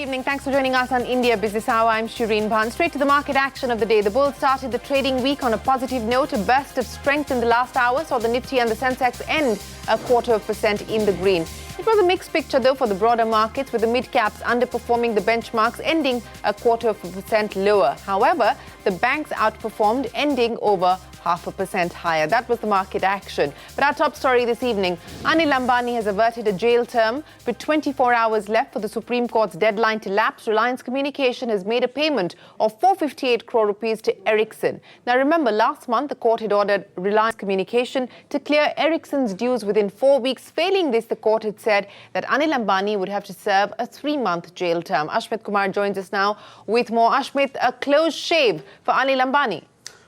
evening. Thanks for joining us on India Business Hour. I'm Shireen Bhan. Straight to the market action of the day. The bulls started the trading week on a positive note. A burst of strength in the last hour saw the Nifty and the Sensex end 0.25% in the green. It was a mixed picture, though, for the broader markets, with the mid-caps underperforming the benchmarks, ending 0.25% lower. However, the banks outperformed, ending over 0.5% higher. That was the market action. But our top story this evening, Anil Ambani has averted a jail term with 24 hours left for the Supreme Court's deadline to lapse. Reliance Communications has made a payment of 458 crore rupees to Ericcson. Now, remember, last month, the court had ordered Reliance Communications to clear Ericsson's dues within 4 weeks. Failing this, the court had said that Anil Ambani would have to serve a 3-month jail term. Ashmit Kumar joins us now with more. Ashmit, a close shave for Anil Ambani.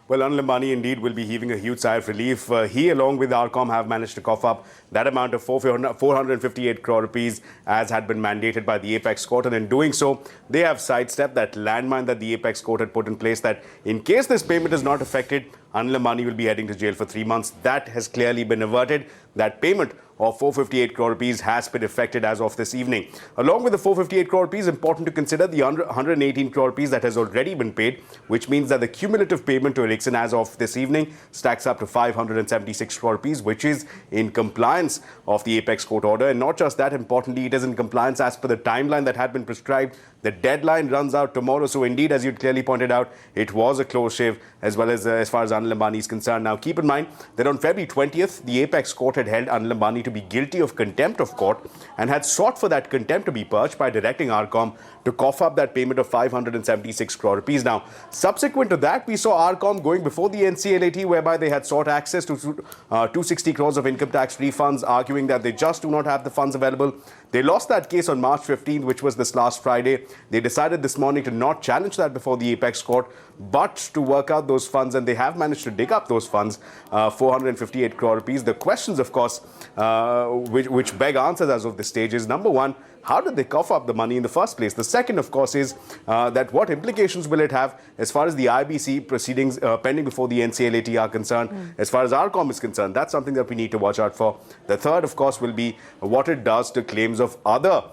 Well, Anil Ambani indeed will be heaving a huge sigh of relief. He, along with RCom, have managed to cough up that amount of 458 crore rupees as had been mandated by the Apex Court. And in doing so, they have sidestepped that landmine that the Apex Court had put in place, that in case this payment is not affected, Anil Ambani will be heading to jail for 3 months. That has clearly been averted. That payment of 458 crore rupees has been effected as of this evening. Along with the 458 crore rupees, important to consider the 118 crore rupees that has already been paid, which means that the cumulative payment to Ericcson as of this evening stacks up to 576 crore rupees, which is in compliance of the Apex Court order. And not just that, importantly, it is in compliance as per the timeline that had been prescribed. The deadline runs out tomorrow. So indeed, as you clearly pointed out, it was a close shave as well as far as Anil Ambani is concerned. Now, keep in mind that on February 20th, the Apex Court had held Anil Ambani to be guilty of contempt of court and had sought for that contempt to be purged by directing RCom to cough up that payment of 576 crore rupees. Now, subsequent to that, we saw RCom going before the NCLAT, whereby they had sought access to 260 crores of income tax refunds, arguing that they just do not have the funds available. They lost that case on March 15th, which was this last Friday. They decided this morning to not challenge that before the Apex Court, but to work out those funds, and they have managed to dig up those funds, 458 crore rupees. The questions, of course, which beg answers as of this stage is, number one, how did they cough up the money in the first place? The second, of course, is that what implications will it have as far as the IBC proceedings pending before the NCLAT are concerned? As far as RCom is concerned, that's something that we need to watch out for. The third, of course, will be what it does to claims of other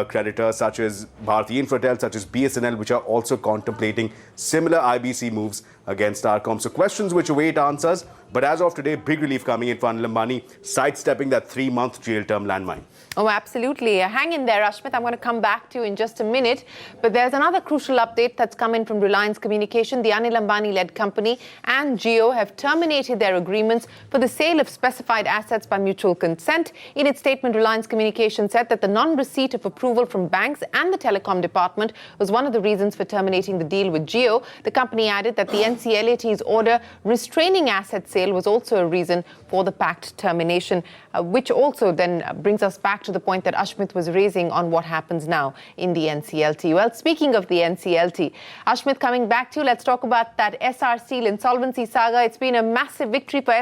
creditors such as Bharti Infratel, such as BSNL, which are also contemplating similar IBC moves against RCom. So questions which await answers. But as of today, big relief coming in for Anil Ambani, sidestepping that 3-month jail term landmine. Oh, absolutely. Hang in there, Ashmit. I'm going to come back to you in just a minute. But there's another crucial update that's come in from Reliance Communications. The Anil Ambani-led company and Jio have terminated their agreements for the sale of specified assets by mutual consent. In its statement, Reliance Communications said that the non-receipt of approval from banks and the telecom department was one of the reasons for terminating the deal with Jio. The company added that the NCLAT's order restraining asset sale was also a reason for the pact termination, which also then brings us back to the point that Ashmit was raising on what happens now in the NCLT. Well, speaking of the NCLT, Ashmit, coming back to you, let's talk about that SR Steel insolvency saga. It's been a massive victory for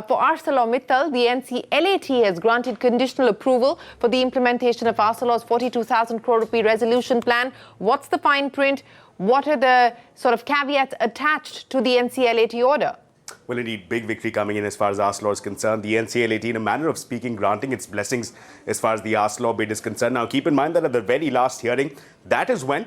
for ArcelorMittal. The NCLAT has granted conditional approval for the implementation of Arcelor's 42,000 crore rupee resolution plan. What's the fine print? What are the sort of caveats attached to the NCLAT order? Well, indeed, big victory coming in as far as Arcelor is concerned. The NCLAT, in a manner of speaking, granting its blessings as far as the Arcelor bid is concerned. Now, keep in mind that at the very last hearing, that is when,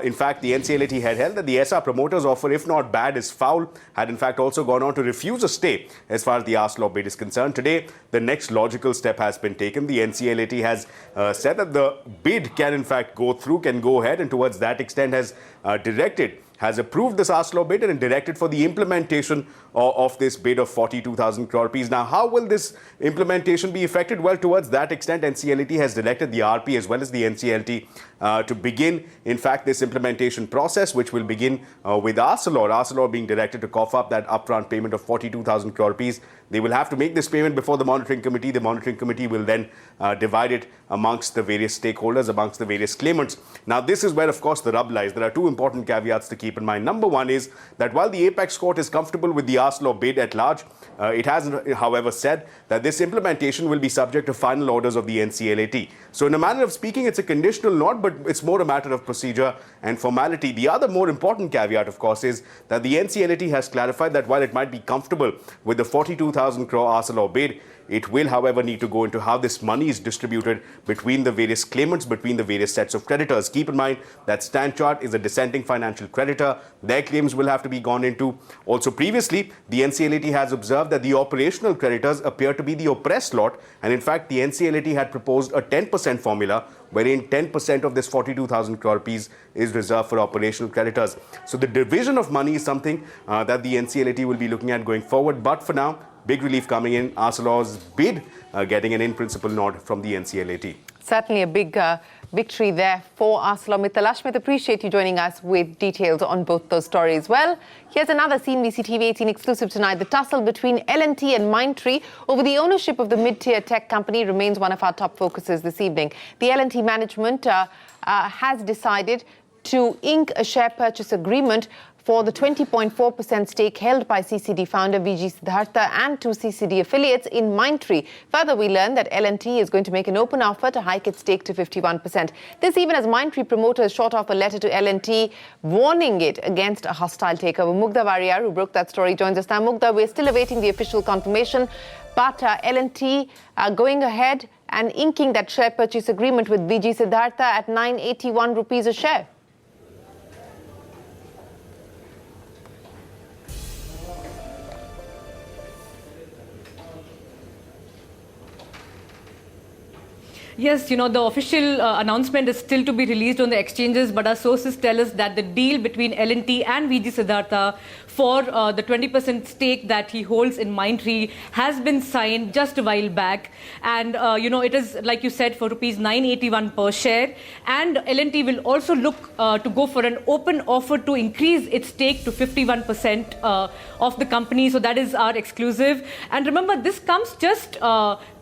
in fact, the NCLAT had held that the SR promoters' offer, if not bad, is foul, had in fact also gone on to refuse a stay as far as the Arcelor bid is concerned. Today, the next logical step has been taken. The NCLAT has said that the bid can in fact go through, can go ahead, and towards that extent has approved this Arcelor bid and directed for the implementation of this bid of 42,000 crore rupees. Now, how will this implementation be effected? Well, towards that extent, NCLAT has directed the RP as well as the NCLT to begin, in fact, this implementation process, which will begin with Arcelor being directed to cough up that upfront payment of 42,000 crore rupees. They will have to make this payment before the monitoring committee. The monitoring committee will then divide it amongst the various stakeholders, amongst the various claimants. Now, this is where, of course, the rub lies. There are two important caveats to keep in mind. Number one is that while the Apex Court is comfortable with the Arcelor bid at large, it has, however, said that this implementation will be subject to final orders of the NCLAT. So in a manner of speaking, it's a conditional nod, but it's more a matter of procedure and formality. The other more important caveat, of course, is that the NCLAT has clarified that while it might be comfortable with the 42,000 crore Arcelor bid, It will, however, need to go into how this money is distributed between the various claimants, between the various sets of creditors. Keep in mind that Stan Chart is a dissenting financial creditor. Their claims will have to be gone into. Also, previously, the NCLAT has observed that the operational creditors appear to be the oppressed lot, and in fact, the NCLAT had proposed a 10% formula wherein 10% of this 42,000 crore rupees is reserved for operational creditors. So the division of money is something that the NCLAT will be looking at going forward. But for now, big relief coming in. Arcelor's bid getting an in-principle nod from the NCLAT. Certainly a big victory there for ArcelorMittal. Ashmit, appreciate you joining us with details on both those stories. Well, here's another CNBC-TV18 exclusive tonight. The tussle between L&T and Mindtree over the ownership of the mid-tier tech company remains one of our top focuses this evening. The L&T management has decided to ink a share purchase agreement for the 20.4% stake held by CCD founder VG Siddhartha and two CCD affiliates in Mindtree. Further, we learned that L&T is going to make an open offer to hike its stake to 51%. This even as Mindtree promoters shot off a letter to L&T warning it against a hostile takeover. Mugdha Warrior, who broke that story, joins us now. Mugdha, we're still awaiting the official confirmation, but L&T going ahead and inking that share purchase agreement with VG Siddhartha at 981 rupees a share. Yes, the official announcement is still to be released on the exchanges, but our sources tell us that the deal between L&T and VG Siddhartha for the 20% stake that he holds in Mindtree has been signed just a while back. And, it is, like you said, for rupees 981 per share. And L&T will also look to go for an open offer to increase its stake to 51% of the company. So that is our exclusive. And remember, this comes just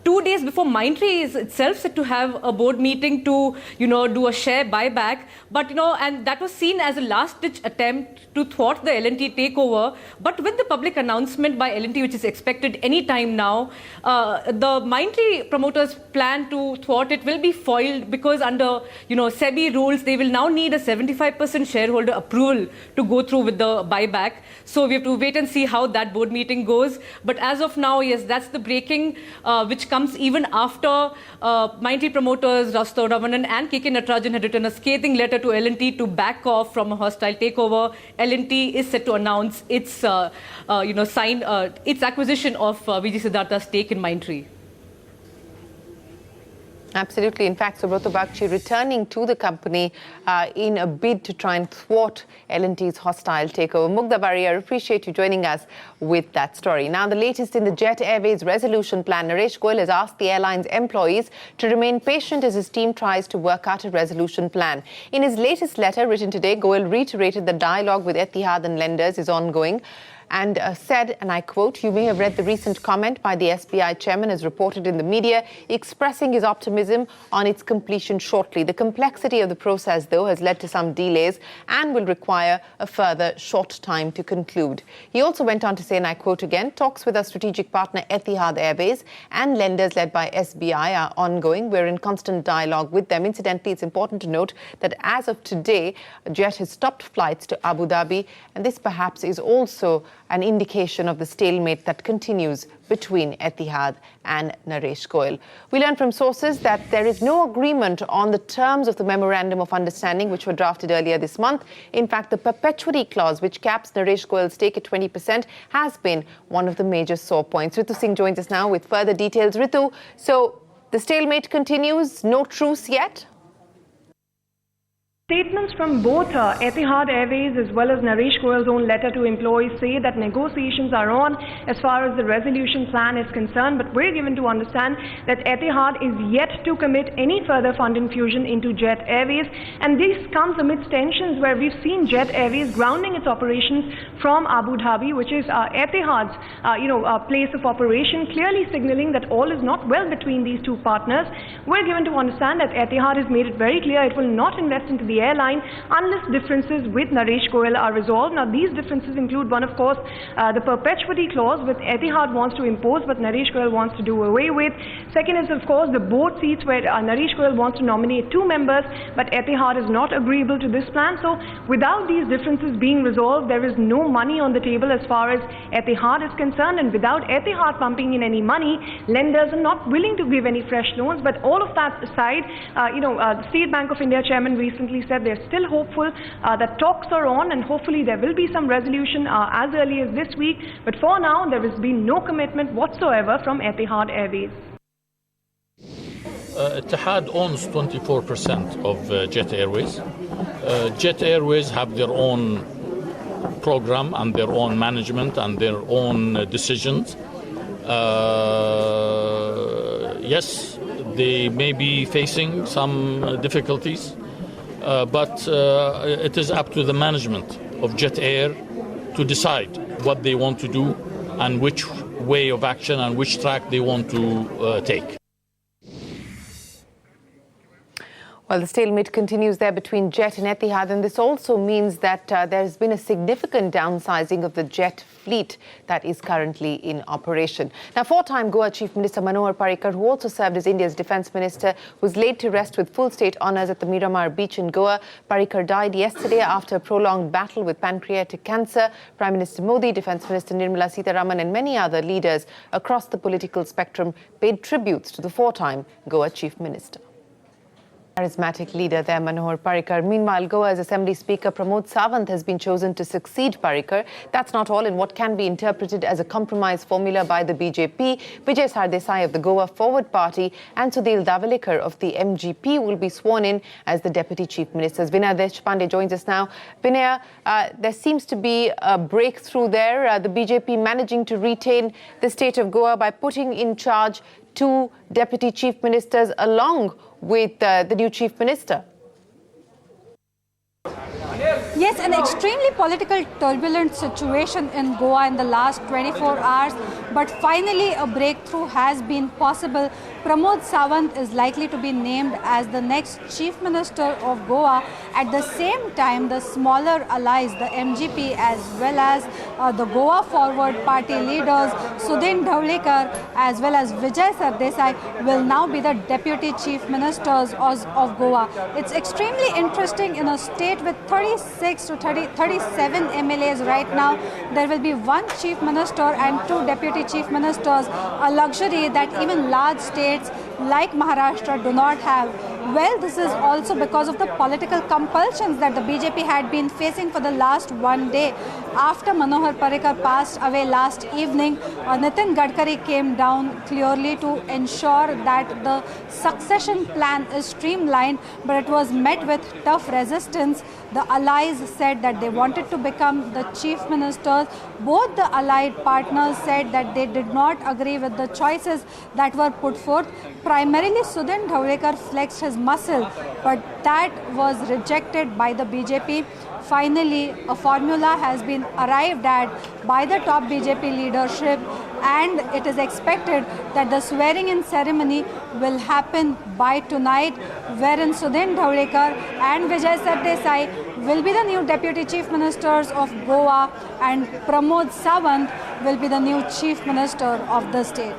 2 days before Mindtree is itself set to have a board meeting to, do a share buyback. But, and that was seen as a last-ditch attempt to thwart the L&T takeover. But with the public announcement by L&T, which is expected any time now, the Mindtree promoters' plan to thwart it will be foiled because under, SEBI rules, they will now need a 75% shareholder approval to go through with the buyback. So we have to wait and see how that board meeting goes. But as of now, yes, that's the breaking, which comes even after Mindtree promoters Rastava Ramanan and KK Natarajan had written a scathing letter to L&T to back off from a hostile takeover. L&T is set to announce its, its acquisition of VG Siddhartha's stake in Mindtree. Absolutely. In fact, Subrata Bagchi returning to the company in a bid to try and thwart L&T's hostile takeover. Mugdha Warrior, appreciate you joining us with that story. Now, the latest in the Jet Airways resolution plan. Naresh Goyal has asked the airline's employees to remain patient as his team tries to work out a resolution plan. In his latest letter written today, Goyal reiterated the dialogue with Etihad and lenders is ongoing, and said, and I quote, "You may have read the recent comment by the SBI chairman as reported in the media, expressing his optimism on its completion shortly. The complexity of the process, though, has led to some delays and will require a further short time to conclude." He also went on to say, and I quote again, "Talks with our strategic partner Etihad Airways and lenders led by SBI are ongoing. We're in constant dialogue with them." Incidentally, it's important to note that as of today, Jet has stopped flights to Abu Dhabi, and this perhaps is also an indication of the stalemate that continues between Etihad and Naresh Goyal. We learned from sources that there is no agreement on the terms of the Memorandum of Understanding, which were drafted earlier this month. In fact, the perpetuity clause, which caps Naresh Goyal's stake at 20%, has been one of the major sore points. Ritu Singh joins us now with further details. Ritu, so the stalemate continues, no truce yet? Statements from both Etihad Airways as well as Naresh Goyal's own letter to employees say that negotiations are on as far as the resolution plan is concerned, but we're given to understand that Etihad is yet to commit any further fund infusion into Jet Airways, and this comes amidst tensions where we've seen Jet Airways grounding its operations from Abu Dhabi, which is Etihad's place of operation, clearly signaling that all is not well between these two partners. We're given to understand that Etihad has made it very clear it will not invest into the airline unless differences with Naresh Goyal are resolved. Now, these differences include one, of course, the perpetuity clause, which Etihad wants to impose, but Naresh Goyal wants to do away with. Second is, of course, the board seats, where Naresh Goyal wants to nominate 2 members, but Etihad is not agreeable to this plan. So, without these differences being resolved, there is no money on the table as far as Etihad is concerned, and without Etihad pumping in any money, lenders are not willing to give any fresh loans. But all of that aside, the State Bank of India chairman recently said they're still hopeful that talks are on, and hopefully there will be some resolution as early as this week. But for now, there has been no commitment whatsoever from Etihad Airways. Etihad owns 24% of Jet Airways. Jet Airways have their own program and their own management and their own decisions. Yes, they may be facing some difficulties, but it is up to the management of Jet Air to decide what they want to do and which way of action and which track they want to take. Well, the stalemate continues there between Jet and Etihad, and this also means that there has been a significant downsizing of the Jet fleet that is currently in operation. Now, 4-time Goa Chief Minister Manohar Parrikar, who also served as India's defence minister, was laid to rest with full state honours at the Miramar beach in Goa. Parrikar died yesterday after a prolonged battle with pancreatic cancer. Prime Minister Modi, Defence Minister Nirmala Sitharaman and many other leaders across the political spectrum paid tributes to the 4-time Goa Chief Minister. Charismatic leader there, Manohar Parrikar. Meanwhile, Goa's Assembly Speaker Pramod Sawant has been chosen to succeed Parrikar. That's not all in what can be interpreted as a compromise formula by the BJP. Vijay Sardesai of the Goa Forward Party and Sudhir Dhawalikar of the MGP will be sworn in as the Deputy Chief Ministers. Vinaya Deshpande joins us now. Vinaya, there seems to be a breakthrough there. The BJP managing to retain the state of Goa by putting in charge 2 Deputy Chief Ministers along with the new Chief Minister. Yes, an extremely political turbulent situation in Goa in the last 24 hours, but finally a breakthrough has been possible. Pramod Sawant is likely to be named as the next Chief Minister of Goa. At the same time, the smaller allies, the MGP as well as the Goa Forward Party leaders, Sudhir Dhawalikar as well as Vijay Sardesai will now be the Deputy Chief Ministers of Goa. It's extremely interesting in a state with 36 to 37 MLAs right now. There will be 1 Chief Minister and 2 Deputy Chief Ministers, a luxury that even large states like Maharashtra do not have. Well, this is also because of the political compulsions that the BJP had been facing for the last one day. After Manohar Parrikar passed away last evening, Nitin Gadkari came down clearly to ensure that the succession plan is streamlined, but it was met with tough resistance. The allies said that they wanted to become the chief ministers. Both the allied partners said that they did not agree with the choices that were put forth. Primarily, Sudhir Dhawalikar flexed his muscle, but that was rejected by the BJP. Finally, a formula has been arrived at by the top BJP leadership, and it is expected that the swearing-in ceremony will happen by tonight, wherein Sudhir Dhawalikar and Vijay Sardesai will be the new Deputy Chief Ministers of Goa and Pramod Sawant will be the new Chief Minister of the state.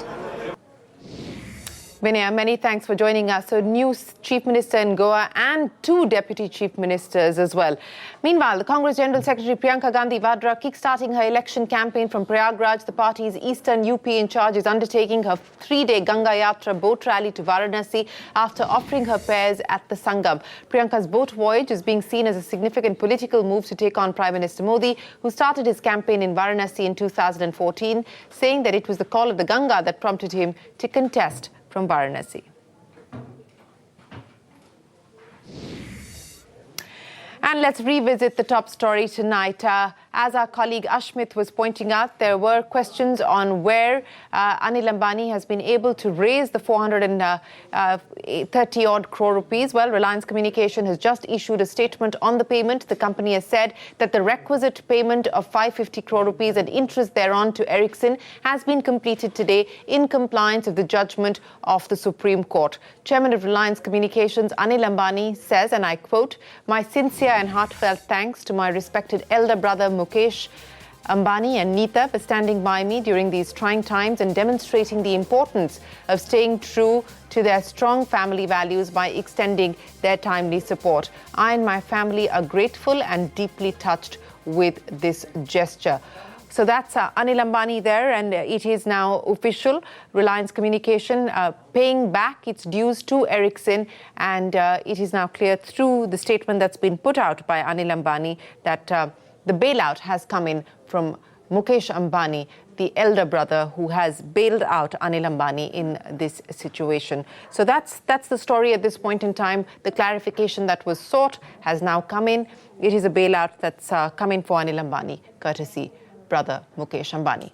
Vinaya, many thanks for joining us. So, new Chief Minister in Goa and 2 Deputy Chief Ministers as well. Meanwhile, the Congress General Secretary Priyanka Gandhi Vadra kickstarting her election campaign from Prayagraj. The party's Eastern UP in charge is undertaking her 3-day Ganga Yatra boat rally to Varanasi after offering her prayers at the Sangam. Priyanka's boat voyage is being seen as a significant political move to take on Prime Minister Modi, who started his campaign in Varanasi in 2014, saying that it was the call of the Ganga that prompted him to contest from Varanasi. And let's revisit the top story tonight. as our colleague Ashmit was pointing out, there were questions on where Anil Ambani has been able to raise the 430-odd crore rupees. Well, Reliance Communications has just issued a statement on the payment. The company has said that the requisite payment of 550 crore rupees and interest thereon to Ericcson has been completed today in compliance with the judgment of the Supreme Court. Chairman of Reliance Communications, Anil Ambani, says, and I quote, "My sincere and heartfelt thanks to my respected elder brother Mukesh Ambani and Neeta for standing by me during these trying times and demonstrating the importance of staying true to their strong family values by extending their timely support. I and my family are grateful and deeply touched with this gesture." So that's Anil Ambani there, and it is now official. Reliance Communications paying back its dues to Ericcson, and it is now clear through the statement that's been put out by Anil Ambani that the bailout has come in from Mukesh Ambani, the elder brother who has bailed out Anil Ambani in this situation. So that's the story at this point in time. The clarification that was sought has now come in. It is a bailout that's come in for Anil Ambani, courtesy brother Mukesh Ambani.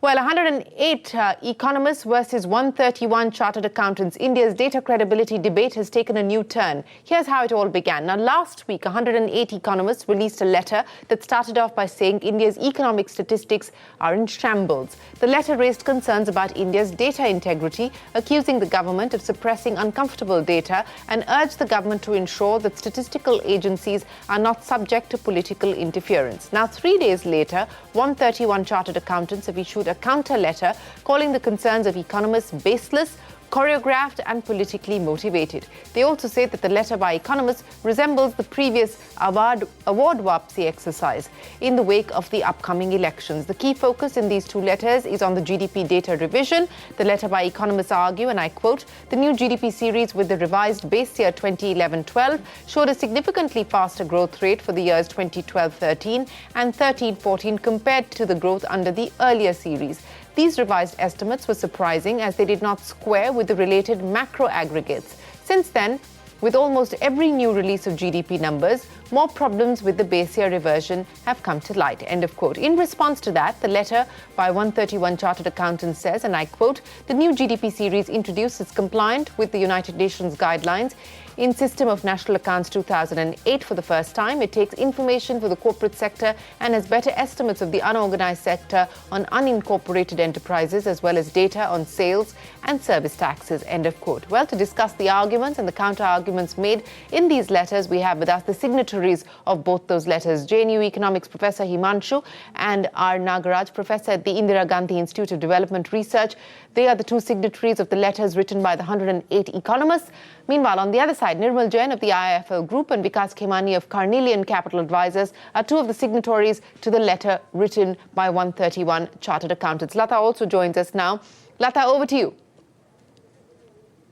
Well, 108 economists versus 131 chartered accountants. India's data credibility debate has taken a new turn. Here's how it all began. Now, last week, 108 economists released a letter that started off by saying India's economic statistics are in shambles. The letter raised concerns about India's data integrity, accusing the government of suppressing uncomfortable data, and urged the government to ensure that statistical agencies are not subject to political interference. Now, 3 days later, 131 chartered accountants have issued a counter letter calling the concerns of economists baseless, choreographed and politically motivated. They also say that the letter by economists resembles the previous award wapsi exercise in the wake of the upcoming elections. The key focus in these two letters is on the GDP data revision. The letter by economists argue, and I quote, "The new GDP series with the revised base year 2011-12 showed a significantly faster growth rate for the years 2012-13 and 13-14 compared to the growth under the earlier series. These revised estimates were surprising as they did not square with the related macro aggregates. Since then, with almost every new release of GDP numbers, more problems with the base year reversion have come to light." End of quote. In response to that, the letter by 131 chartered accountants says, and I quote, "The new GDP series introduced is compliant with the United Nations guidelines in System of National Accounts 2008 for the first time. It takes information for the corporate sector and has better estimates of the unorganized sector on unincorporated enterprises as well as data on sales and service taxes." End of quote. Well, to discuss the arguments and the counter-arguments made in these letters, we have with us the signatories of both those letters, JNU Economics Professor Himanshu and R. Nagaraj, Professor at the Indira Gandhi Institute of Development Research. They are the two signatories of the letters written by the 108 economists. Meanwhile, on the other side, Nirmal Jain of the IIFL Group and Vikas Khemani of Carnelian Capital Advisors are two of the signatories to the letter written by 131 chartered accountants. Lata also joins us now. Lata, over to you.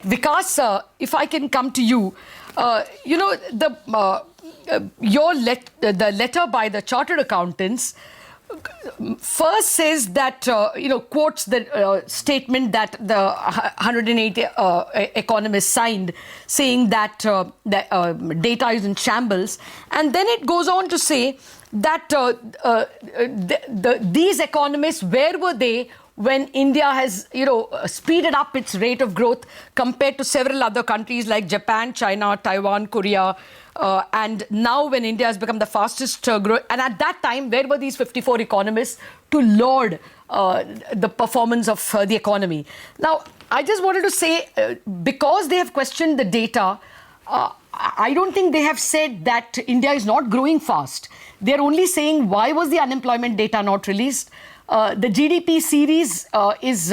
Vikas, if I can come to you, the letter by the chartered accountants first says that, quotes the statement that the 108 economists signed, saying that data is in shambles. And then it goes on to say that these economists, where were they when India has, speeded up its rate of growth compared to several other countries like Japan, China, Taiwan, Korea, and now when India has become the fastest growth. And at that time, where were these 54 economists to laud the performance of the economy? Now, I just wanted to say, because they have questioned the data, I don't think they have said that India is not growing fast. They're only saying, why was the unemployment data not released? The GDP series is,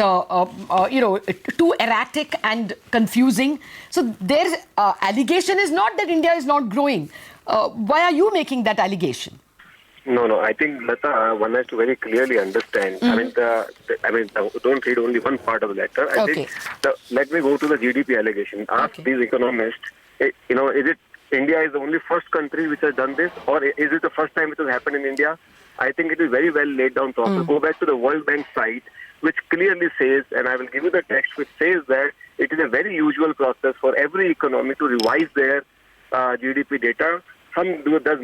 too erratic and confusing. So their allegation is not that India is not growing. Why are you making that allegation? No. I think, Lata, one has to very clearly understand. Mm-hmm. Don't read only one part of the letter. I think let me go to the GDP allegation. Ask these economists, is it India is the only first country which has done this, or is it the first time it has happened in India? I think it is very well laid down process. Go back to the World Bank site, which clearly says, and I will give you the text, which says that it is a very usual process for every economy to revise their GDP data. Some does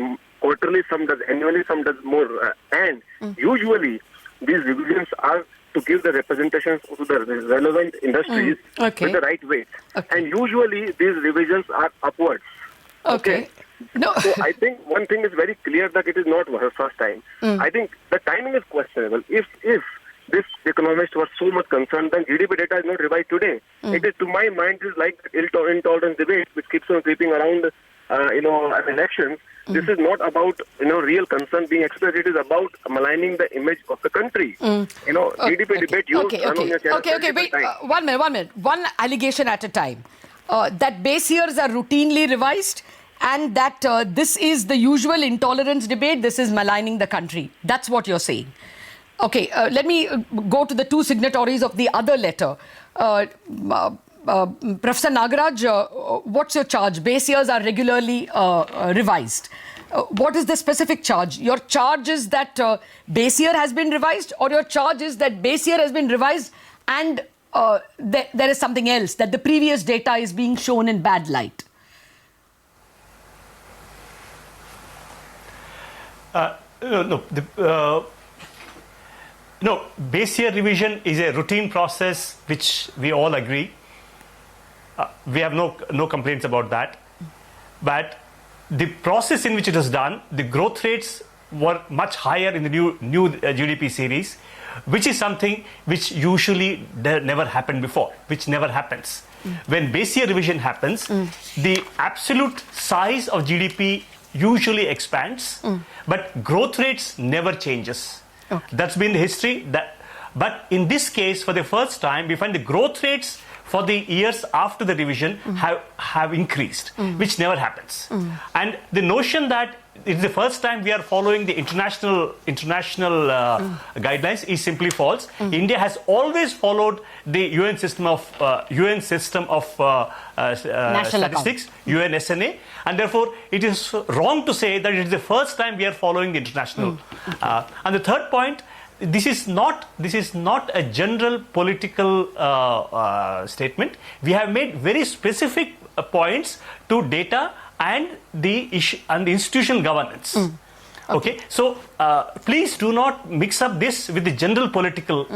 quarterly, some does annually, some does more. And usually these revisions are to give the representations to the relevant industries with the right weight. And usually these revisions are upwards. Okay. No. So I think one thing is very clear that it is not the first time. I think the timing is questionable. If this economist was so much concerned, then GDP data is not revised today. It is, to my mind, is like intolerance debate which keeps on creeping around, elections. This is not about real concern being expressed. It is about maligning the image of the country. GDP debate. Wait. 1 minute. One allegation at a time. That base years are routinely revised, and that this is the usual intolerance debate. This is maligning the country. That's what you're saying. Okay. Let me go to the two signatories of the other letter. Professor Nagaraj, what's your charge? Base years are regularly revised. What is the specific charge? Your charge is that base year has been revised, or your charge is that base year has been revised and there is something else, that the previous data is being shown in bad light? No, base year revision is a routine process which we all agree. We have no complaints about that. But the process in which it was done, the growth rates were much higher in the new GDP series, which is something which usually never happened before, which never happens. When base year revision happens, the absolute size of GDP usually expands, but growth rates never changes. That's been the history. But in this case, for the first time, we find the growth rates for the years after the revision have increased, which never happens. And the notion that it's the first time we are following the international guidelines is simply false. India has always followed the UN system of statistics, UNSNA, and therefore it is wrong to say that it is the first time we are following the international. And the third point, this is not a general political statement. We have made very specific points to data and the issue and the institutional governance. Okay, so please do not mix up this with the general political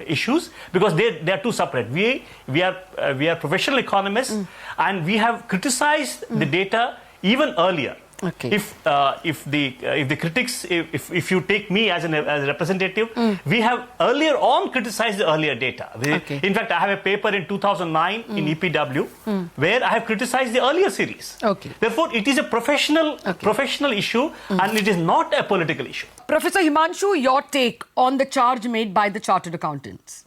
issues, because they are two separate. We are professional economists, and we have criticized the data even earlier. Okay. If the critics, if you take me as a representative, we have earlier on criticized the earlier data. In fact, I have a paper in 2009 in EPW where I have criticized the earlier series. Okay. Therefore, it is a professional issue, and it is not a political issue. Professor Himanshu, your take on the charge made by the chartered accountants?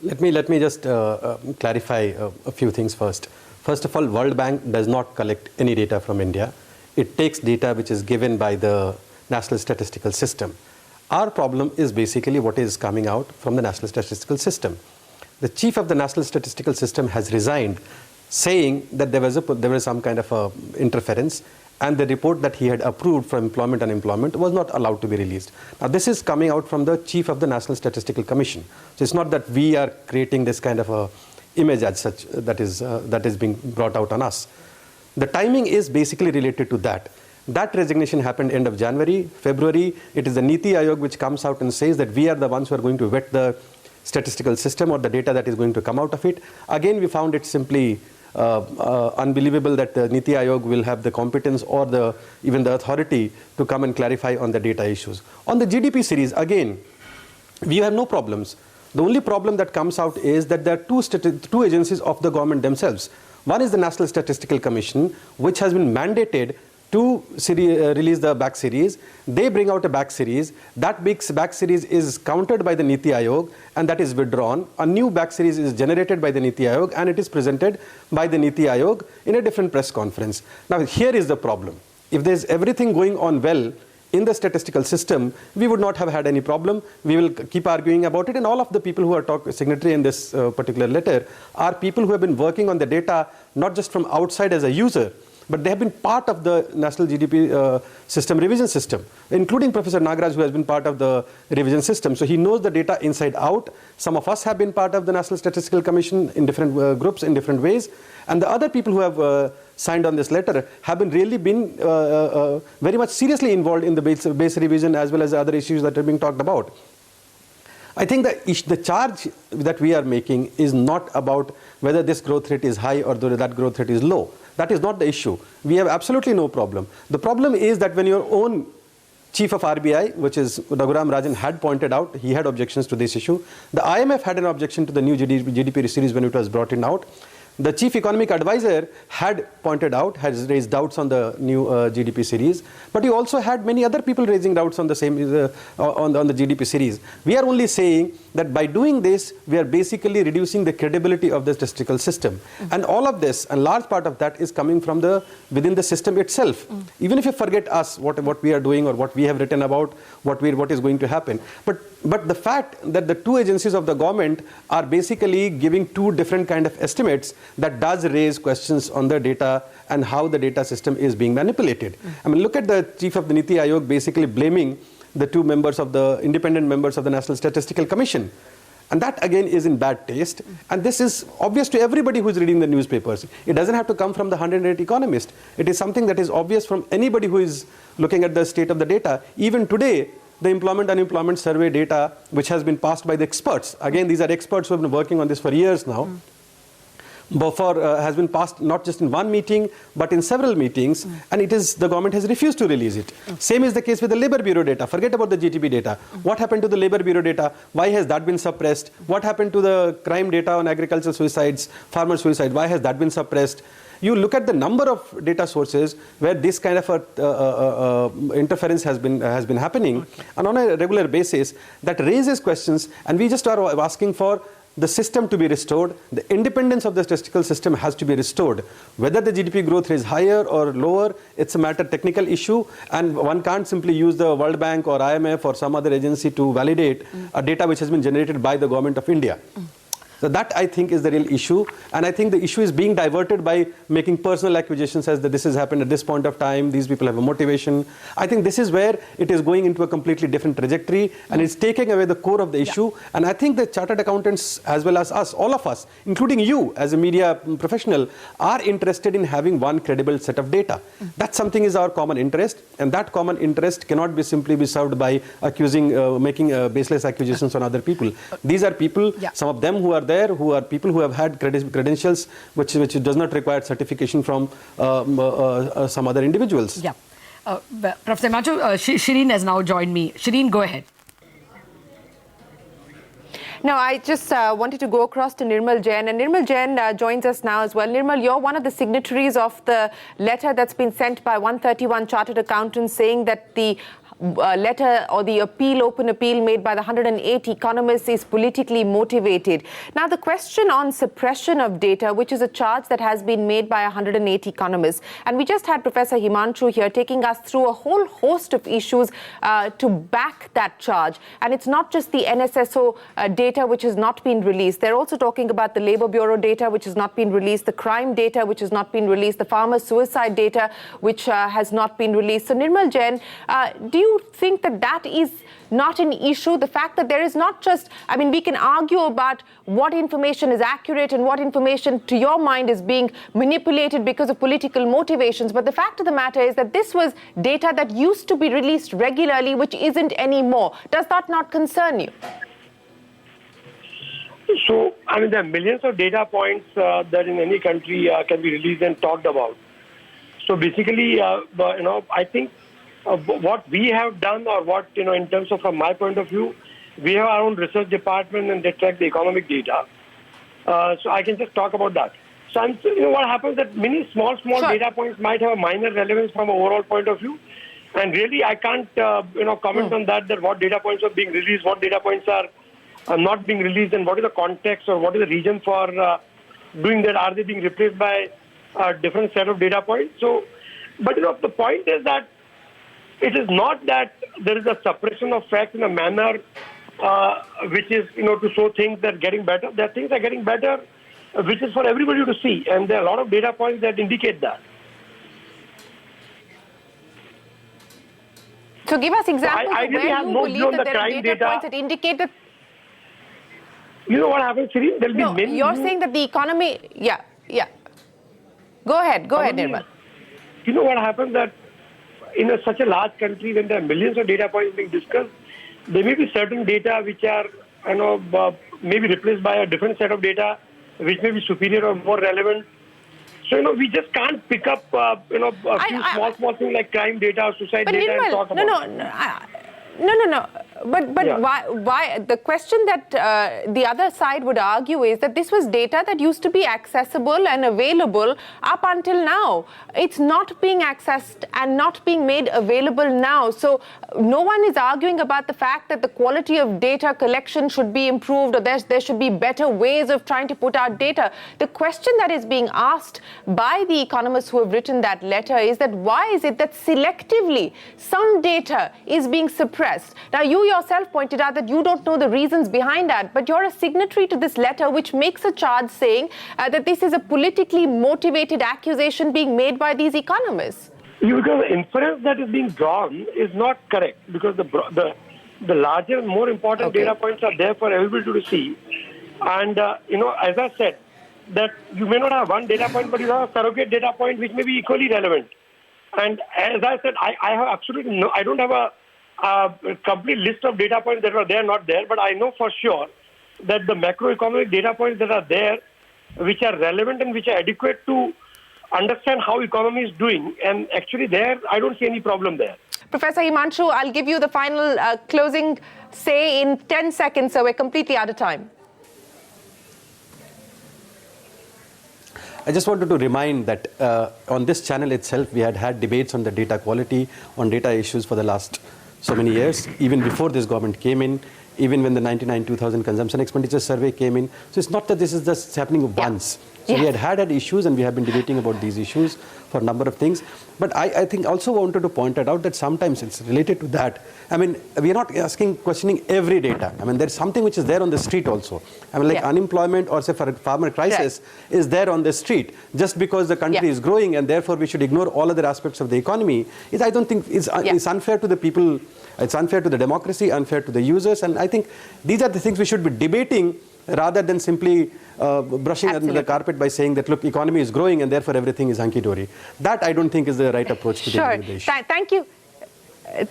Let me just clarify a few things first. First of all, World Bank does not collect any data from India. It takes data which is given by the National Statistical System. Our problem is basically what is coming out from the National Statistical System. The chief of the National Statistical System has resigned, saying that there was some kind of interference, and the report that he had approved for employment and unemployment was not allowed to be released. Now, this is coming out from the chief of the National Statistical Commission. So it's not that we are creating this kind of a image as such that is being brought out on us. The timing is basically related to that. That resignation happened end of January. February, it is the Niti Aayog which comes out and says that we are the ones who are going to vet the statistical system or the data that is going to come out of it. Again, we found it simply unbelievable that the Niti Aayog will have the competence or even the authority to come and clarify on the data issues. On the GDP series, again, we have no problems. The only problem that comes out is that there are two agencies of the government themselves. One is the National Statistical Commission, which has been mandated to release the back series. They bring out a back series. That back series is countered by the Niti Aayog, and that is withdrawn. A new back series is generated by the Niti Aayog, and it is presented by the Niti Aayog in a different press conference. Now, here is the problem. If there's everything going on well in the statistical system, we would not have had any problem. We will keep arguing about it, and all of the people who are signatory in this particular letter are people who have been working on the data, not just from outside as a user, but they have been part of the National GDP system revision system, including Professor Nagaraj, who has been part of the revision system. So he knows the data inside out. Some of us have been part of the National Statistical Commission in different groups, in different ways. And the other people who have signed on this letter have really been very much seriously involved in the base revision as well as other issues that are being talked about. I think the charge that we are making is not about whether this growth rate is high or whether that growth rate is low. That is not the issue. We have absolutely no problem. The problem is that when your own Chief of RBI, which is Raghuram Rajan, had pointed out, he had objections to this issue. The IMF had an objection to the new GDP series when it was brought in out. The chief economic advisor had pointed out, has raised doubts on the new GDP series, but you also had many other people raising doubts on the same on the GDP series. We are only saying that by doing this, we are basically reducing the credibility of the statistical system, and all of this, and large part of that is coming from within the system itself. Even if you forget us, what we are doing or what we have written about, what is going to happen, but the fact that the two agencies of the government are basically giving two different kind of estimates, that does raise questions on the data and how the data system is being manipulated. I mean, look at the chief of the Niti Aayog basically blaming the two independent members of the National Statistical Commission. And that again is in bad taste. And this is obvious to everybody who is reading the newspapers. It doesn't have to come from the 108 economists. It is something that is obvious from anybody who is looking at the state of the data. Even today, the employment-unemployment survey data, which has been passed by the experts. Again, these are experts who have been working on this for years now. Has been passed not just in one meeting, but in several meetings, and the government has refused to release it. Same is the case with the Labour Bureau data. Forget about the GDP data. What happened to the Labour Bureau data? Why has that been suppressed? What happened to the crime data on agricultural suicides, farmer suicide? Why has that been suppressed? You look at the number of data sources where this kind of interference has been happening, and on a regular basis, that raises questions, and we just are asking for the system to be restored. The independence of the statistical system has to be restored. Whether the GDP growth is higher or lower, it's a technical issue, and one can't simply use the World Bank or IMF or some other agency to validate a data which has been generated by the government of India. So that, I think, is the real issue, and I think the issue is being diverted by making personal accusations as that this has happened at this point of time, these people have a motivation. I think this is where it is going into a completely different trajectory, and it's taking away the core of the issue. And I think the chartered accountants, as well as us, all of us, including you as a media professional, are interested in having one credible set of data. That something is our common interest, and that common interest cannot be simply be served by making baseless accusations on other people. These are people, some of them who are there, who are people who have had credentials which does not require certification from some other individuals. Yeah. Professor Himanshu, Shireen has now joined me. Shireen, go ahead. No, I just wanted to go across to Nirmal Jain, and Nirmal Jain joins us now as well. Nirmal, you're one of the signatories of the letter that's been sent by 131 chartered accountants saying that the letter or the open appeal made by the 108 economists is politically motivated. Now, the question on suppression of data, which is a charge that has been made by 108 economists, and we just had Professor Himanshu here taking us through a whole host of issues to back that charge. And it's not just the NSSO data which has not been released. They're also talking about the Labour Bureau data which has not been released, the crime data which has not been released, the farmer suicide data which has not been released. So, Nirmal Jain, do you think that is not an issue? The fact that there is not just, I mean, we can argue about what information is accurate and what information, to your mind, is being manipulated because of political motivations. But the fact of the matter is that this was data that used to be released regularly, which isn't anymore. Does that not concern you? So, I mean, there are millions of data points that in any country can be released and talked about. So basically, I think what we have done, or what, in terms of, from my point of view, we have our own research department and they track the economic data. So I can just talk about that. So what happens that many small data points might have a minor relevance from an overall point of view. And really, I can't, comment on that what data points are being released, what data points are not being released, and what is the context or what is the reason for doing that. Are they being replaced by a different set of data points? So, but the point is that it is not that there is a suppression of facts in a manner which is, to show things that are getting better. That things are getting better, which is for everybody to see. And there are a lot of data points that indicate that. So give us examples I of really where you believe that there are data points that indicate that. You know what happens, Shireen? There will be many. You're saying that the economy... Yeah. Go ahead, Nirmal. You know what happens that in such a large country, when there are millions of data points being discussed, there may be certain data which are, maybe replaced by a different set of data, which may be superior or more relevant. So, we just can't pick up, a few small things like crime data or suicide data Nirmal, and talk about it. No. But Yeah. why? The question that the other side would argue is that this was data that used to be accessible and available up until now. It's not being accessed and not being made available now. So no one is arguing about the fact that the quality of data collection should be improved or there should be better ways of trying to put out data. The question that is being asked by the economists who have written that letter is that why is it that selectively some data is being suppressed? Now, you yourself pointed out that you don't know the reasons behind that, but you're a signatory to this letter which makes a charge saying that this is a politically motivated accusation being made by these economists. Because the inference that is being drawn is not correct, because the larger and more important data points are there for everybody to see. And, as I said, that you may not have one data point, but you have a surrogate data point which may be equally relevant. And as I said, I have absolutely I don't have a complete list of data points that are there, not there, but I know for sure that the macroeconomic data points that are there, which are relevant and which are adequate to understand how economy is doing, and actually there, I don't see any problem there. Professor Himanshu, I'll give you the final closing say in 10 seconds, so we're completely out of time. I just wanted to remind that on this channel itself, we had debates on the data quality, on data issues for the last so many years, even before this government came in, even when the 99-2000 consumption expenditure survey came in. So it's not that this is just happening once. So we had issues, and we have been debating about these issues for a number of things. But I think also wanted to point it out that sometimes it's related to that. I mean, we are not questioning every data. I mean, there's something which is there on the street also. I mean, like unemployment or say for a farmer crisis is there on the street. Just because the country is growing and therefore we should ignore all other aspects of the economy, I don't think it's unfair to the people. It's unfair to the democracy, unfair to the users. And I think these are the things we should be debating rather than simply brushing under the carpet by saying that, look, economy is growing and therefore everything is hunky-dory. That I don't think is the right approach to dealing with the issue. Thank you.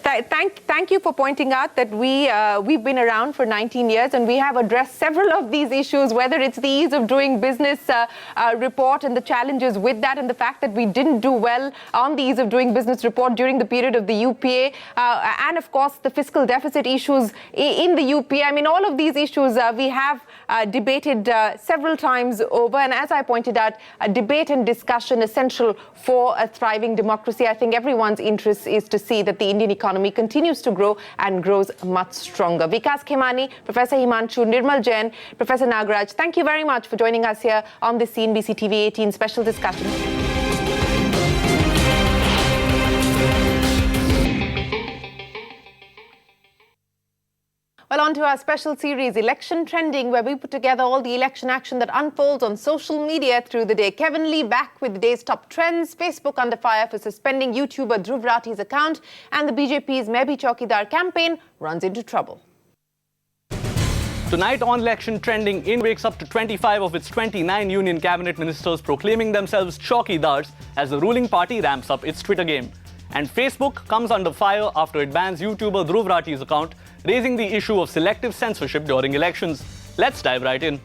Thank you for pointing out that we've been around for 19 years and we have addressed several of these issues, whether it's the ease of doing business report and the challenges with that, and the fact that we didn't do well on the ease of doing business report during the period of the UPA, and of course the fiscal deficit issues in the UPA. I mean, all of these issues we have debated several times over, and as I pointed out, a debate and discussion essential for a thriving democracy. I think everyone's interest is to see that the Indian economy continues to grow and grows much stronger. Vikas Khemani, Professor Himanshu, Nirmal Jain, Professor Nagaraj, thank you very much for joining us here on this CNBC TV18 special discussion. Well, on to our special series, Election Trending, where we put together all the election action that unfolds on social media through the day. Kevin Lee back with the day's top trends. Facebook under fire for suspending YouTuber Dhruv Rathi's account. And the BJP's Main Bhi Chaukidar campaign runs into trouble. Tonight on Election Trending, India wakes up to 25 of its 29 union cabinet ministers proclaiming themselves Chaukidars as the ruling party ramps up its Twitter game. And Facebook comes under fire after it bans YouTuber Dhruv Rathi's account, raising the issue of selective censorship during elections. Let's dive right in.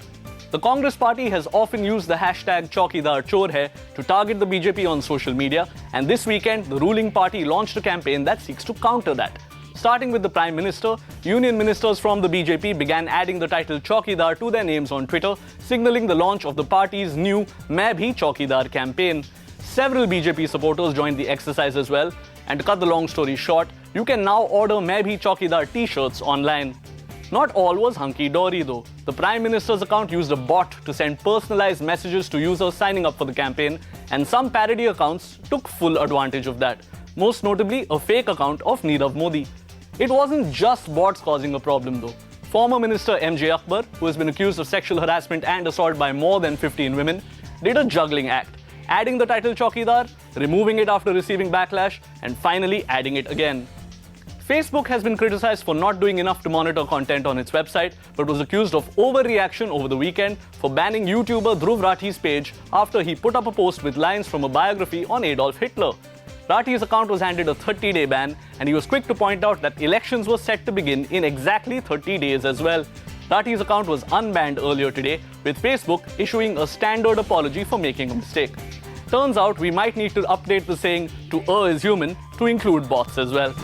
The Congress party has often used the hashtag Chaukidar Chor Hai to target the BJP on social media, and this weekend the ruling party launched a campaign that seeks to counter that. Starting with the Prime Minister, union ministers from the BJP began adding the title Chaukidar to their names on Twitter, signaling the launch of the party's new Main Bhi Chaukidar campaign. Several BJP supporters joined the exercise as well, and to cut the long story short, you can now order Main Bhi Chaukidar t-shirts online. Not all was hunky-dory though. The Prime Minister's account used a bot to send personalized messages to users signing up for the campaign, and some parody accounts took full advantage of that. Most notably, a fake account of Nirav Modi. It wasn't just bots causing a problem though. Former Minister MJ Akbar, who has been accused of sexual harassment and assault by more than 15 women, did a juggling act, adding the title Chaukidar, removing it after receiving backlash, and finally adding it again. Facebook has been criticized for not doing enough to monitor content on its website, but was accused of overreaction over the weekend for banning YouTuber Dhruv Rathi's page after he put up a post with lines from a biography on Adolf Hitler. Rathi's account was handed a 30-day ban, and he was quick to point out that elections were set to begin in exactly 30 days as well. Rathi's account was unbanned earlier today, with Facebook issuing a standard apology for making a mistake. Turns out we might need to update the saying to err is human to include bots as well.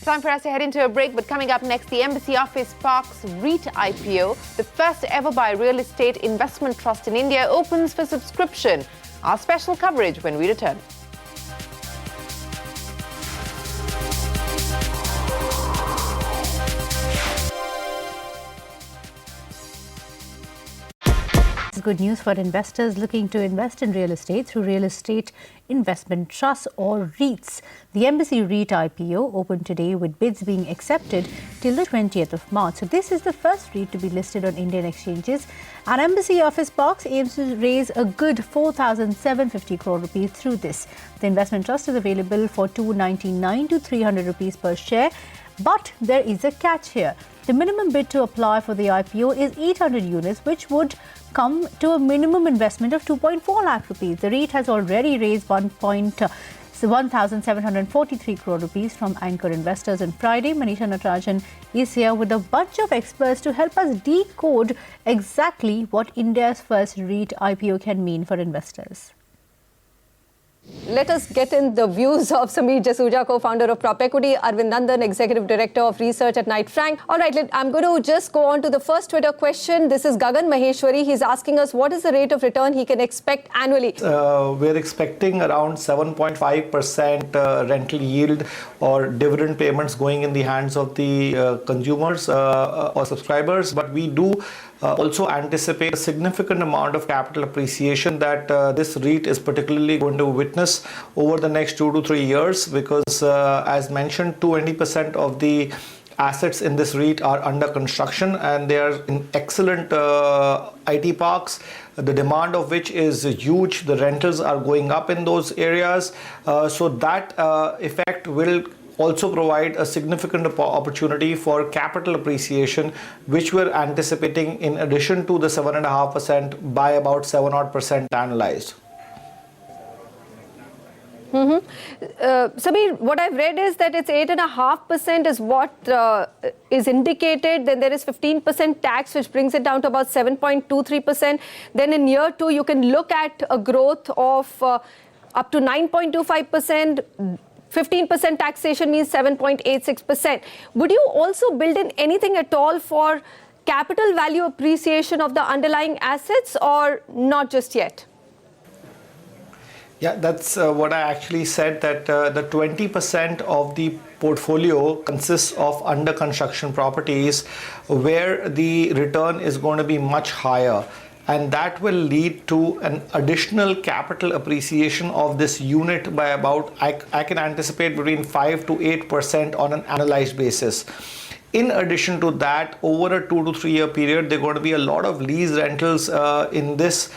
Time for us to head into a break, but coming up next, the Embassy Office Park's REIT IPO, the first ever by a real estate investment trust in India, opens for subscription. Our special coverage when we return. Good news for investors looking to invest in real estate through real estate investment trusts or REITs. The Embassy REIT IPO opened today with bids being accepted till the 20th of March. So this is the first REIT to be listed on Indian exchanges. And Embassy Office Parks aims to raise a good 4,750 crore rupees through this. The investment trust is available for 299 to 300 rupees per share. But there is a catch here. The minimum bid to apply for the IPO is 800 units, which would come to a minimum investment of 2.4 lakh rupees. The REIT has already raised 1,743 crore rupees from anchor investors on Friday. Manisha Natarajan is here with a bunch of experts to help us decode exactly what India's first REIT IPO can mean for investors. Let us get in the views of Sameer Jasuja, co-founder of Prop Equity, Arvind Nandan, executive director of research at Knight Frank. All right, I'm going to just go on to the first Twitter question. This is Gagan Maheshwari. He's asking us what is the rate of return he can expect annually. We're expecting around 7.5% rental yield or dividend payments going in the hands of the consumers or subscribers. But we do also anticipate a significant amount of capital appreciation that this REIT is particularly going to witness over the next 2 to 3 years, because as mentioned, 20% of the assets in this REIT are under construction and they are in excellent IT parks, the demand of which is huge. The rentals are going up in those areas. So that effect will also provide a significant opportunity for capital appreciation, which we're anticipating in addition to the 7.5% by about 7% annualized. Sameer, what I've read is that it's 8.5% is what is indicated. Then there is 15% tax, which brings it down to about 7.23%. Then in year 2, you can look at a growth of up to 9.25%. 15% taxation means 7.86%. Would you also build in anything at all for capital value appreciation of the underlying assets, or not just yet? Yeah, that's what I actually said, that the 20% of the portfolio consists of under construction properties where the return is going to be much higher. And that will lead to an additional capital appreciation of this unit by about, I can anticipate, between 5 to 8% on an annualized basis. In addition to that, over a 2 to 3 year period, there are going to be a lot of lease rentals in this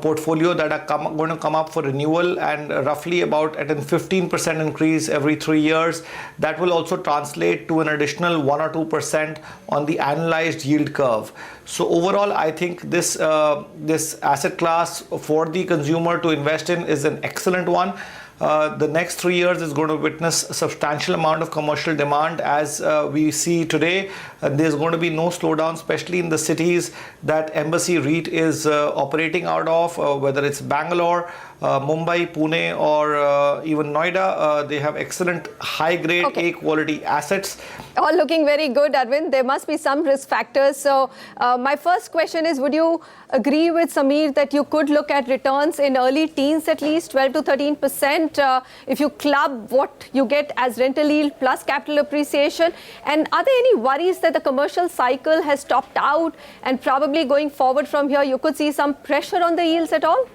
portfolio that are going to come up for renewal, and roughly about at a 15% increase every 3 years. That will also translate to an additional 1 or 2% on the annualized yield curve. So overall, I think this asset class for the consumer to invest in is an excellent one. The next 3 years is going to witness a substantial amount of commercial demand, as we see today. There's going to be no slowdown, especially in the cities that Embassy REIT is operating out of, whether it's Bangalore, Mumbai, Pune, or even Noida. They have excellent high-grade, A-quality assets. All looking very good, Arvind. There must be some risk factors. So my first question is, would you agree with Sameer that you could look at returns in early teens, at least 12 to 13%, if you club what you get as rental yield plus capital appreciation? And are there any worries that the commercial cycle has topped out and probably going forward from here, you could see some pressure on the yields at all?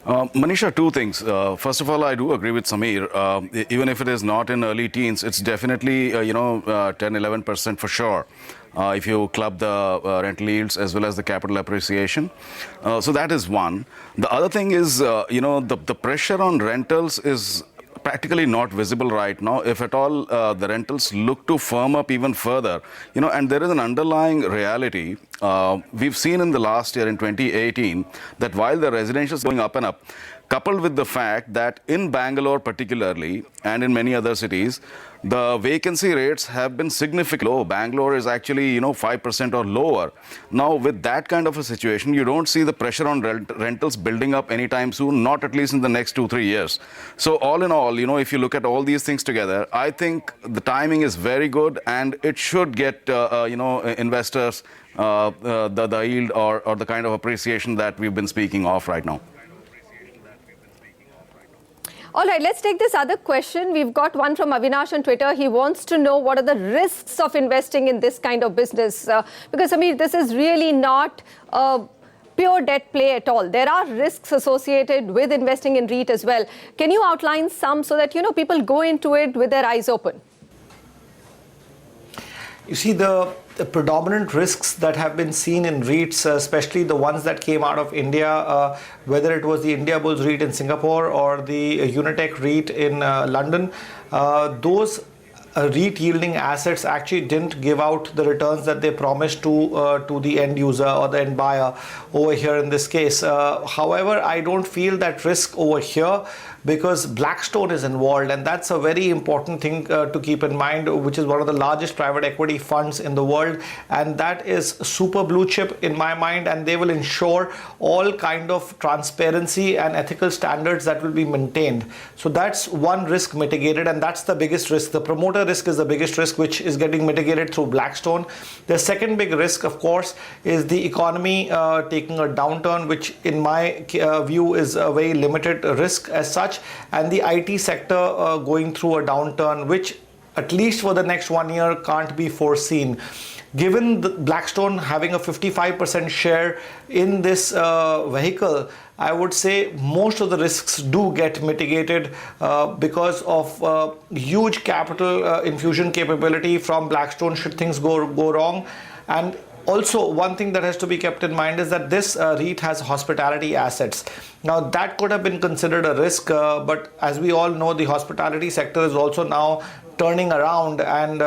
Manisha, two things. First of all, I do agree with Sameer. Even if it is not in early teens, it's definitely, 10-11% for sure. If you club the rental yields as well as the capital appreciation. So that is one. The other thing is, the pressure on rentals is practically not visible right now. If at all, the rentals look to firm up even further, and there is an underlying reality. We've seen in the last year, in 2018, that while the residential is going up and up, coupled with the fact that in Bangalore particularly, and in many other cities, the vacancy rates have been significantly low. Bangalore is actually, 5% or lower. Now, with that kind of a situation, you don't see the pressure on rentals building up anytime soon, not at least in the next 2-3 years. So all in all, if you look at all these things together, I think the timing is very good, and it should get, investors the yield or the kind of appreciation that we've been speaking of right now. All right, let's take this other question. We've got one from Avinash on Twitter. He wants to know what are the risks of investing in this kind of business. Because, this is really not a pure debt play at all. There are risks associated with investing in REIT as well. Can you outline some so that, people go into it with their eyes open? You see, the predominant risks that have been seen in REITs, especially the ones that came out of India, whether it was the India Bulls REIT in Singapore or the Unitech REIT in London, those REIT yielding assets actually didn't give out the returns that they promised to the end user or the end buyer over here in this case. However, I don't feel that risk over here, because Blackstone is involved, and that's a very important thing to keep in mind, which is one of the largest private equity funds in the world, and that is super blue chip in my mind, and they will ensure all kind of transparency and ethical standards that will be maintained. So that's one risk mitigated, and that's the biggest risk. The promoter risk is the biggest risk, which is getting mitigated through Blackstone. The second big risk, of course, is the economy taking a downturn, which in my view is a very limited risk as such, and the IT sector going through a downturn, which at least for the next 1 year can't be foreseen. Given the Blackstone having a 55% share in this vehicle, I would say most of the risks do get mitigated because of huge capital infusion capability from Blackstone should things go wrong. And also, one thing that has to be kept in mind is that this REIT has hospitality assets. Now, that could have been considered a risk, but as we all know, the hospitality sector is also now turning around, and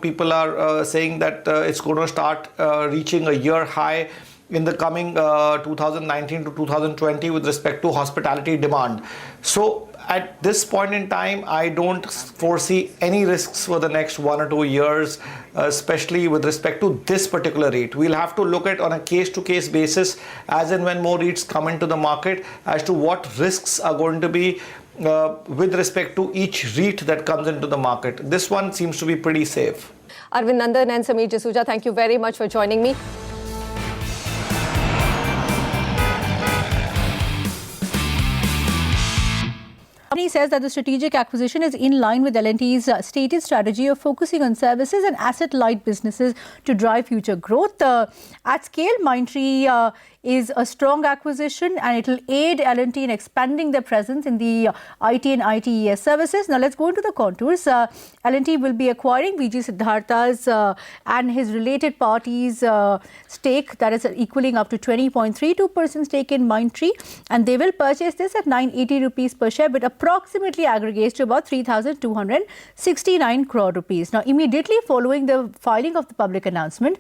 people are saying that it's going to start reaching a year high in the coming 2019 to 2020 with respect to hospitality demand. So at this point in time, I don't foresee any risks for the next 1 or 2 years, especially with respect to this particular REIT. We'll have to look at on a case-to-case basis as and when more REITs come into the market as to what risks are going to be with respect to each REIT that comes into the market. This one seems to be pretty safe. Arvind Nandan and Sameer Jasuja, thank you very much for joining me. Company says that the strategic acquisition is in line with L&T's stated strategy of focusing on services and asset-light businesses to drive future growth. At scale, Mindtree is a strong acquisition, and it will aid L&T in expanding their presence in the IT and ITES services. Now, let's go into the contours. L&T will be acquiring VG Siddhartha's and his related parties' stake, that is equaling up to 20.32% stake in Mindtree, and they will purchase this at 980 rupees per share, but approximately aggregates to about 3,269 crore rupees. Now, immediately following the filing of the public announcement,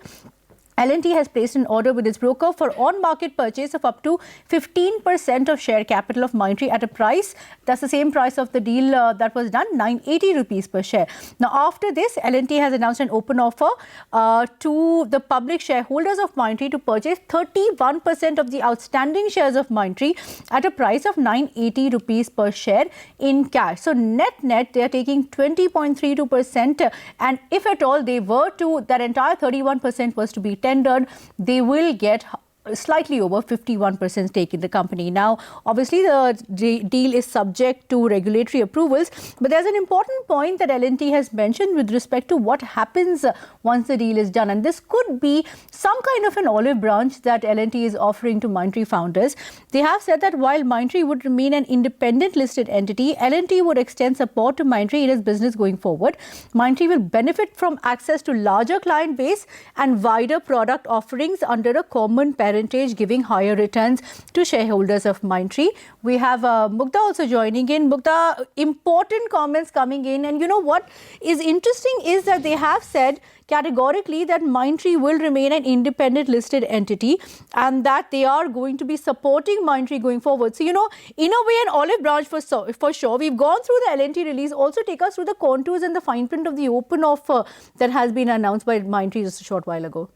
L&T has placed an order with its broker for on-market purchase of up to 15% of share capital of Mindtree at a price. That's the same price of the deal that was done, 980 rupees per share. Now, after this, L&T has announced an open offer to the public shareholders of Mindtree to purchase 31% of the outstanding shares of Mindtree at a price of 980 rupees per share in cash. So, net, they are taking 20.32%, and if at all they were to, that entire 31% was to be tendered, they will get slightly over 51% stake in the company. Now, obviously, the deal is subject to regulatory approvals, but there's an important point that L&T has mentioned with respect to what happens once the deal is done. And this could be some kind of an olive branch that L&T is offering to Mindtree founders. They have said that while Mindtree would remain an independent listed entity, L&T would extend support to Mindtree in its business going forward. Mindtree will benefit from access to larger client base and wider product offerings under a common parent parentage, giving higher returns to shareholders of Mindtree. We have Mugdha also joining in. Mugdha, important comments coming in. And you know what is interesting is that they have said categorically that Mindtree will remain an independent listed entity and that they are going to be supporting Mindtree going forward. So, you know, in a way, an olive branch for sure. We've gone through the L&T release. Also take us through the contours and the fine print of the open offer that has been announced by Mindtree just a short while ago.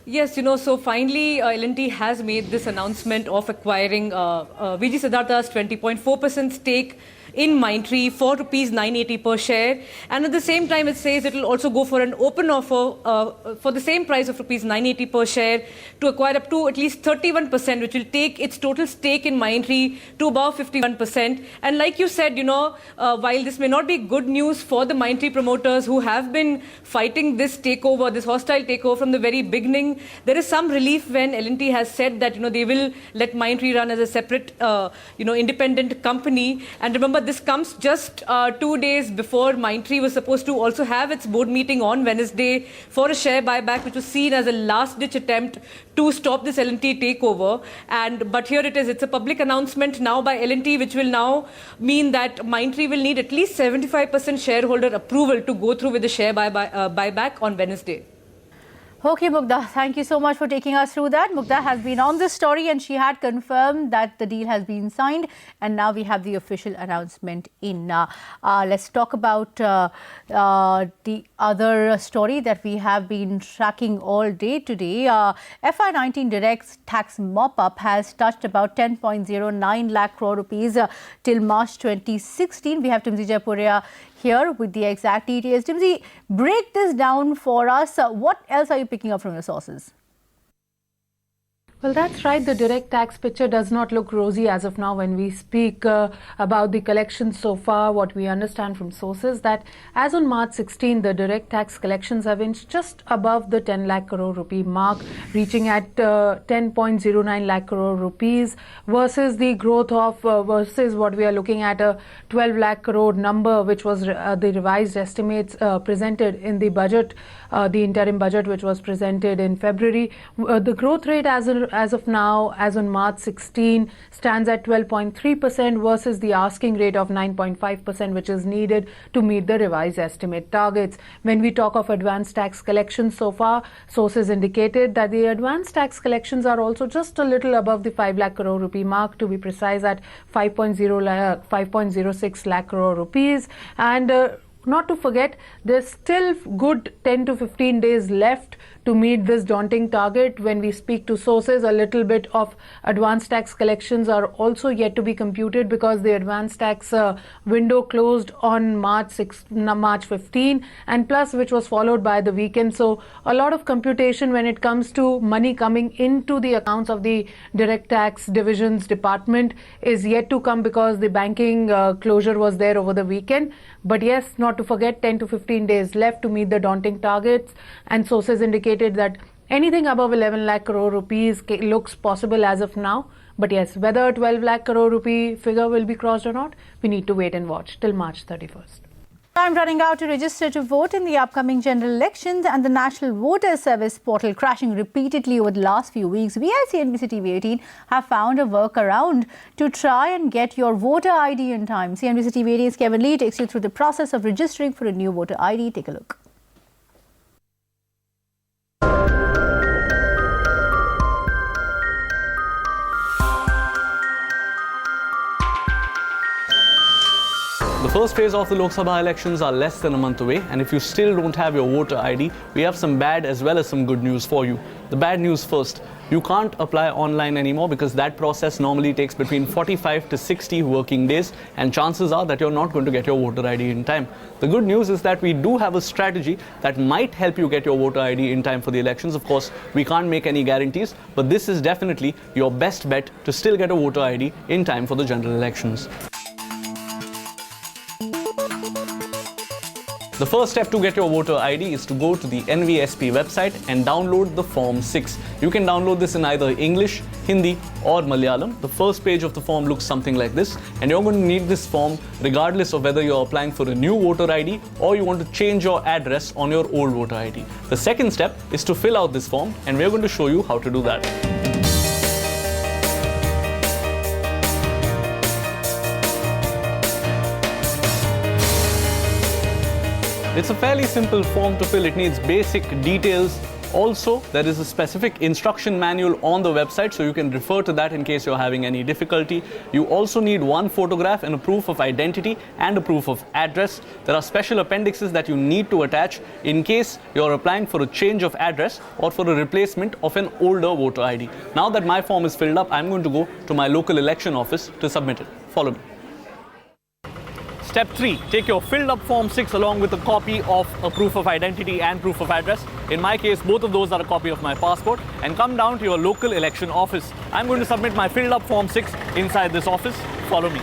Yes, you know, so finally L&T has made this announcement of acquiring VG Siddhartha's 20.4% stake in Mindtree for rupees 980 per share, and at the same time it says it will also go for an open offer for the same price of rupees 980 per share to acquire up to at least 31%, which will take its total stake in Mindtree to above 51%. And like you said, you know, while this may not be good news for the Mindtree promoters who have been fighting this takeover, this hostile takeover from the very beginning, there is some relief when L&T has said that, you know, they will let Mindtree run as a separate, you know, independent company. And remember, this comes just 2 days before Mindtree was supposed to also have its board meeting on Wednesday for a share buyback, which was seen as a last-ditch attempt to stop this L&T takeover. But here it is. It's a public announcement now by L&T, which will now mean that Mindtree will need at least 75% shareholder approval to go through with the share buyback on Wednesday. Okay, Mugdha, thank you so much for taking us through that. Mugdha has been on this story and she had confirmed that the deal has been signed and now we have the official announcement in. Let's talk about the other story that we have been tracking all day today. FY19 direct tax mop-up has touched about 10.09 lakh crore rupees till March 2016. We have Timsi Jaipuria here with the exact details. Timsi, break this down for us. What else are you picking up from your sources? Well, that's right. The direct tax picture does not look rosy as of now when we speak about the collections so far. What we understand from sources that as on March 16, the direct tax collections have inched just above the 10 lakh crore rupee mark, reaching at 10.09 lakh crore rupees versus the growth of versus what we are looking at a 12 lakh crore number, which was the revised estimates presented in the budget, the interim budget, which was presented in February. The growth rate as of now, as on March 16, stands at 12.3% versus the asking rate of 9.5%, which is needed to meet the revised estimate targets. When we talk of advanced tax collections so far, sources indicated that the advanced tax collections are also just a little above the 5 lakh crore rupee mark, to be precise at 5.06 lakh crore rupees. And not to forget, there's still good 10 to 15 days left to meet this daunting target. When we speak to sources, a little bit of advanced tax collections are also yet to be computed because the advanced tax window closed on March 15 and plus which was followed by the weekend. So a lot of computation when it comes to money coming into the accounts of the direct tax divisions department is yet to come because the banking closure was there over the weekend. But yes, not to forget, 10 to 15 days left to meet the daunting targets, and sources indicated that anything above 11 lakh crore rupees looks possible as of now. But yes, whether 12 lakh crore rupee figure will be crossed or not, we need to wait and watch till March 31st. Time running out to register to vote in the upcoming general elections, and the National Voter Service portal crashing repeatedly over the last few weeks. We at CNBC-TV18 have found a workaround to try and get your voter ID in time. CNBC-TV18's Kevin Lee takes you through the process of registering for a new voter ID. Take a look. The first phase of the Lok Sabha elections are less than a month away, and if you still don't have your voter ID, we have some bad as well as some good news for you. The bad news first. You can't apply online anymore because that process normally takes between 45 to 60 working days, and chances are that you're not going to get your voter ID in time. The good news is that we do have a strategy that might help you get your voter ID in time for the elections. Of course, we can't make any guarantees, but this is definitely your best bet to still get a voter ID in time for the general elections. The first step to get your voter ID is to go to the NVSP website and download the Form 6. You can download this in either English, Hindi or Malayalam. The first page of the form looks something like this, and you're going to need this form regardless of whether you're applying for a new voter ID or you want to change your address on your old voter ID. The second step is to fill out this form, and we're going to show you how to do that. It's a fairly simple form to fill. It needs basic details. Also, there is a specific instruction manual on the website, so you can refer to that in case you're having any difficulty. You also need one photograph and a proof of identity and a proof of address. There are special appendixes that you need to attach in case you're applying for a change of address or for a replacement of an older voter ID. Now that my form is filled up, I'm going to go to my local election office to submit it. Follow me. Step 3. Take your filled up Form 6 along with a copy of a proof of identity and proof of address. In my case, both of those are a copy of my passport, and come down to your local election office. I'm going to submit my filled up Form 6 inside this office. Follow me.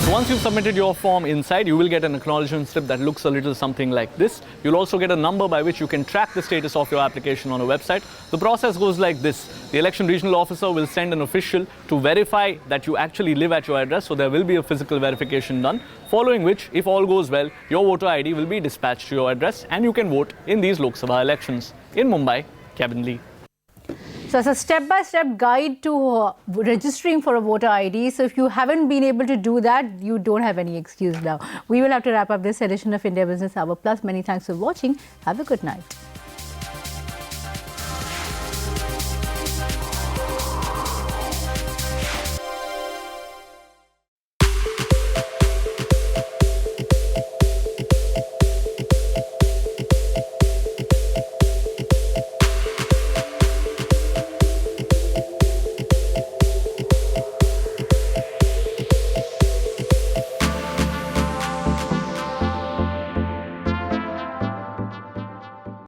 Once you've submitted your form inside, you will get an acknowledgement slip that looks a little something like this. You'll also get a number by which you can track the status of your application on a website. The process goes like this. The election regional officer will send an official to verify that you actually live at your address, so there will be a physical verification done, following which, if all goes well, your voter ID will be dispatched to your address and you can vote in these Lok Sabha elections. In Mumbai, Kevin Lee. So it's a step-by-step guide to registering for a voter ID. So if you haven't been able to do that, you don't have any excuse now. We will have to wrap up this edition of India Business Hour Plus. Many thanks for watching. Have a good night.